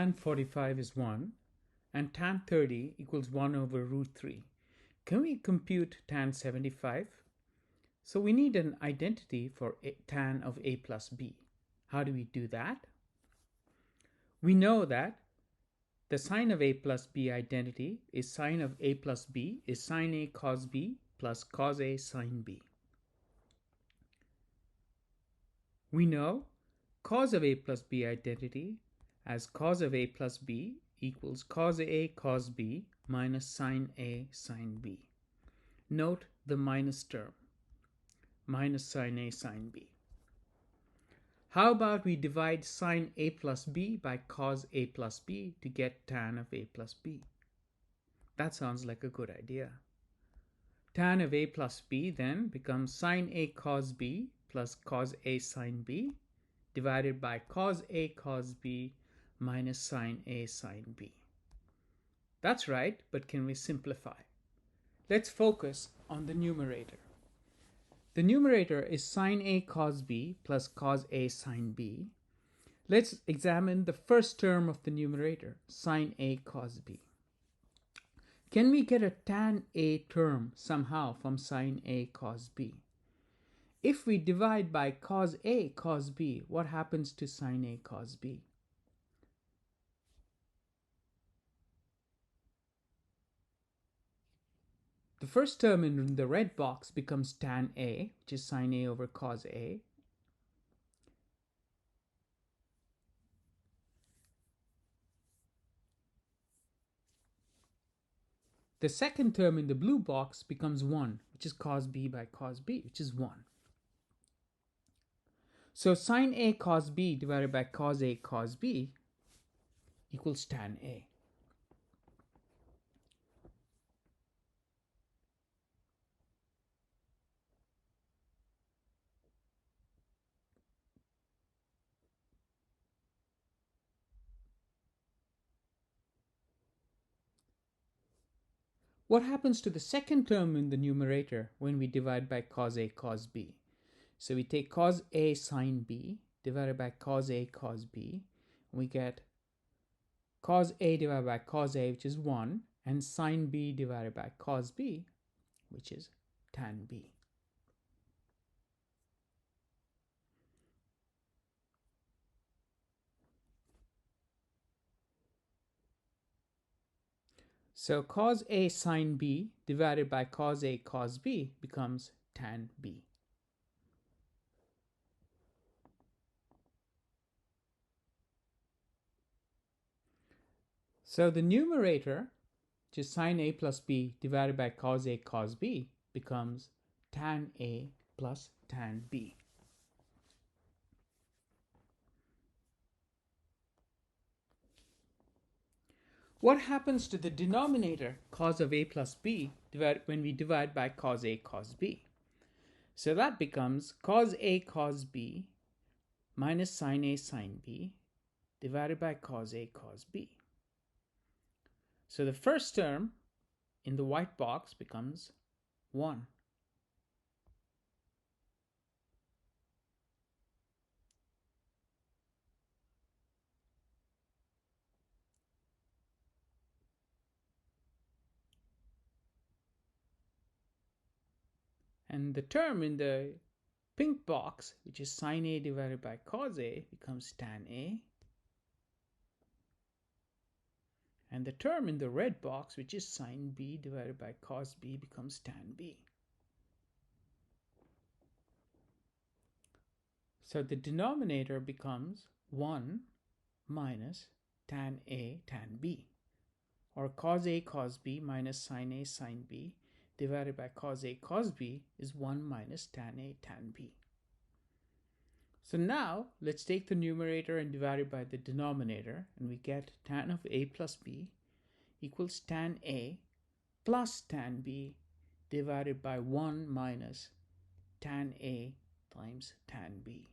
Tan 45 is 1 and tan 30 equals 1 over root 3. Can we compute tan 75? So we need an identity for tan of a plus b. How do we do that? We know that the sine of a plus b identity is sine of a plus b is sine a cos b plus cos a sine b. We know cos of a plus b identity as cos of a plus b equals cos a cos b minus sine a sine b. Note the minus term, minus sine a sine b. How about we divide sine a plus b by cos a plus b to get tan of a plus b? That sounds like a good idea. Tan of a plus b then becomes sine a cos b plus cos a sine b divided by cos a cos b minus sine a sine b. That's right, but can we simplify? Let's focus on the numerator. The numerator is sine a cos b plus cos a sine b. Let's examine the first term of the numerator, sine a cos b. Can we get a tan a term somehow from sine a cos b? If we divide by cos a cos b, what happens to sine a cos b? The first term in the red box becomes tan a, which is sine a over cos a. The second term in the blue box becomes 1, which is cos b by cos b, which is 1. So sine a cos b divided by cos a cos b equals tan a. What happens to the second term in the numerator when we divide by cos a cos b? So we take cos a sine b divided by cos a cos b, and we get cos a divided by cos a, which is 1, and sine b divided by cos b, which is tan b. So cos a sine b divided by cos a cos b becomes tan b. So the numerator, which is sine a plus b divided by cos a cos b, becomes tan a plus tan b. What happens to the denominator cos of a plus b when we divide by cos a cos b? So that becomes cos a cos b minus sine a sine b divided by cos a cos b. So the first term in the white box becomes 1. And the term in the pink box, which is sine a divided by cos a, becomes tan a. And the term in the red box, which is sine b divided by cos b, becomes tan b. So the denominator becomes 1 minus tan a tan b, or cos a cos b minus sine a sine b divided by cos a cos b is 1 minus tan a tan b. So now let's take the numerator and divide it by the denominator, and we get tan of a plus b equals tan a plus tan b divided by 1 minus tan a times tan b.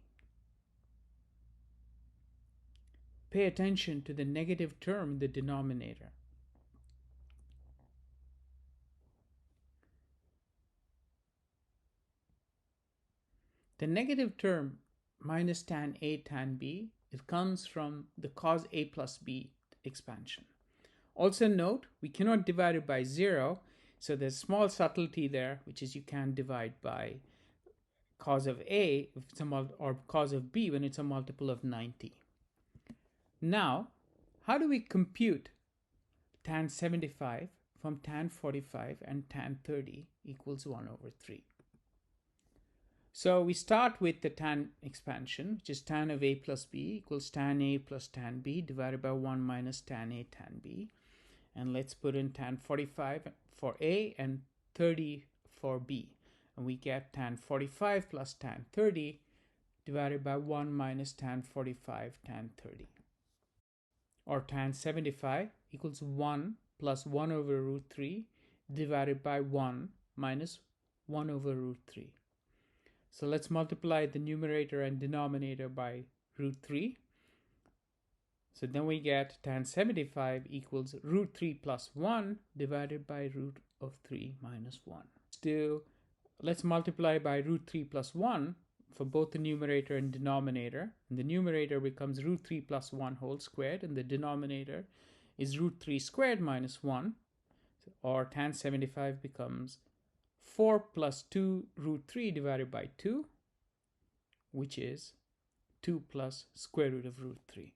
Pay attention to the negative term in the denominator. The negative term minus tan a tan b, it comes from the cos a plus b expansion. Also note, we cannot divide it by 0, so there's small subtlety there, which is you can't divide by cos of A if it's or cos of B when it's a multiple of 90. Now, how do we compute tan 75 from tan 45 and tan 30 equals 1 over 3? So we start with the tan expansion, which is tan of A plus B equals tan A plus tan B divided by 1 minus tan A tan B. And let's put in tan 45 for A and 30 for B. And we get tan 45 plus tan 30 divided by 1 minus tan 45 tan 30. Or tan 75 equals 1 plus 1 over root 3 divided by 1 minus 1 over root 3. So let's multiply the numerator and denominator by root 3. So then we get tan 75 equals root 3 plus 1 divided by root of 3 minus 1. Let's multiply by root 3 plus 1 for both the numerator and denominator. And the numerator becomes root 3 plus 1 whole squared, and the denominator is root 3 squared minus 1, or tan 75 becomes 4 plus 2 root 3 divided by 2, which is 2 plus square root of root 3.